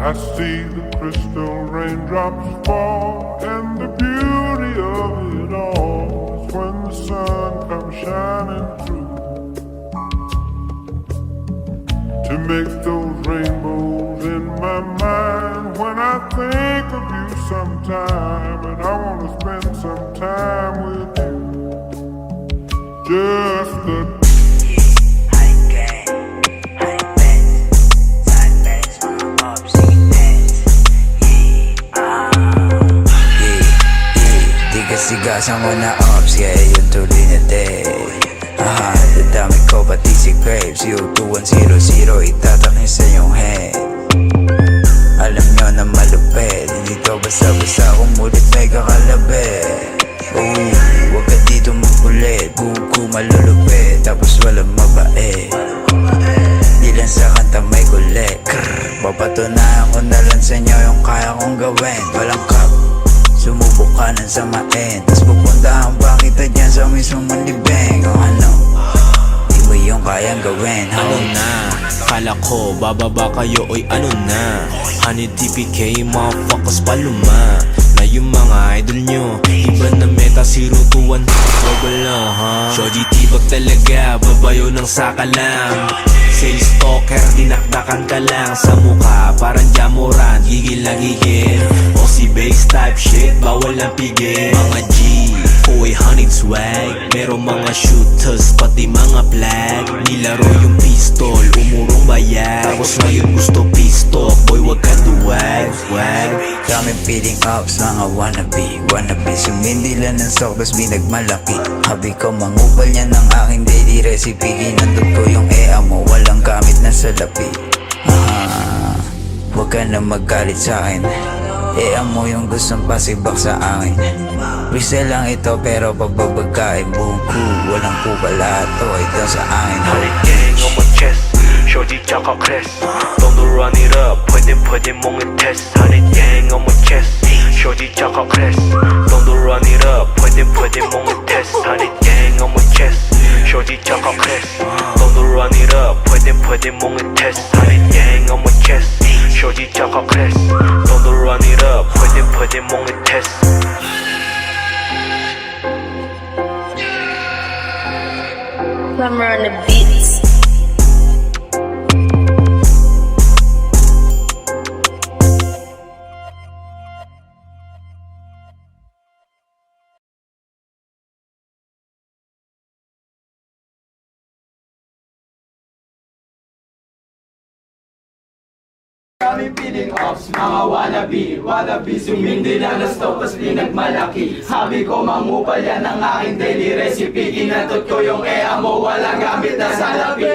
I see the crystal raindrops fall, and the beauty of it all is when the sun comes shining through to make those rainbows in my mind. When I think of you sometime, and I want to spend some time with you, just the Sigasan ko na ops, yeah, yun tuloy na day. Dadami ko pati si Graves, U2100, itatakin sa iyong head. Alam nyo na malupit, hindi to basta-basta kumulit may kakalabit. Huwag ka dito makulit, buko malulupit, tapos walang mabait. Di lang sa kanta may kulit, papatunayan ko na lang sa inyo yung kaya kong gawin. Walang cup, sumubok ka ng samain, tas pupuntahan ba kita dyan sa mismong libeng. O ano, di mo yung kayang gawin. Ano na, kala ko bababa kayo, oy ano na. Honey TPK, motherfuckers paluma. Na yung mga idol nyo, iba na meta, 021 wala ha. Shorty tibag talaga, babayo ng sakalam. Sales stalker, dinakdakan ka lang sa mukha, parang jamuran, gigil na gigil. O si bass type shit, bawal ang pigil. Mga G, oy honey swag, merong mga shooters, pati mga flag. Nilaro yung pistol, umurong bayag, tapos ngayon gusto pisto, boy wag ka duwag, wag. Daming feeling ups, mga wannabe sumindi lang ng sok, tas binagmalaki. Habi ko mangupal niya ng aking daily recipe. Ginandot ko yung ea mo, walang gamit na salapi. Huwag ka na magalit sa'kin, ea mo yung gustong pasibak sa akin. Resell lang ito pero pagbabagkain buong crew, walang kupalato, ito sa akin. Honey gang on my chest, shorty tsaka crest. Don't run it up, pwede mong i-test. Honey gang on my chest, shorty tsaka crest. Don't run it up, pwede mong i-test. Honey gang on my chest, shorty tsaka crest. Don't run it up, pwede mong i-test. Honey gang on my chest, shorty tsaka crest. Don't run it up, pwede mong i-test. Plumber on the beats. Kami piling ops, mga wannabe sumindi na na-stop, tas pinagmalaki. Sabi ko mangupal yan ang aking daily recipe. Ginatot ko yung ea mo, walang gamit na salapi.